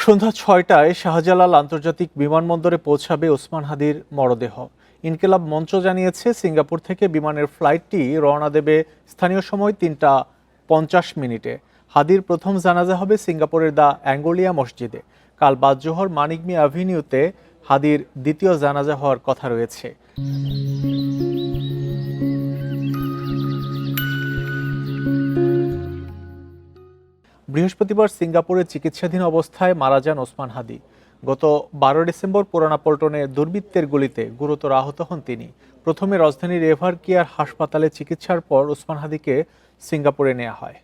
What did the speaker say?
সন্ধ্যা ৬টায় শাহজালাল আন্তর্জাতিক বিমানবন্দরে পৌঁছাবে ওসমান হাদির মরদেহ। ইনকিলাব মঞ্চ জানিয়েছে, সিঙ্গাপুর থেকে বিমানের ফ্লাইটটি রওনা দেবে স্থানীয় সময় ৩টা ৫০ মিনিটে। হাদির প্রথম জানাজা হবে সিঙ্গাপুরের দ্য অ্যাঙ্গোলিয়া মসজিদে। কাল বাদ জোহর মানিক মিয়া অ্যাভিনিউতে হাদির দ্বিতীয় জানাজা হওয়ার কথা রয়েছে। বৃহস্পতিবার সিঙ্গাপুরে চিকিৎসাধীন অবস্থায় মারা যান ওসমান হাদি। গত ১২ ডিসেম্বর পুরানা পল্টনে দুর্বৃত্তের গুলিতে গুরুতর আহত হন তিনি। প্রথমে রাজধানীর এভার কেয়ার হাসপাতালে চিকিৎসার পর ওসমান হাদিকে সিঙ্গাপুরে নেওয়া হয়।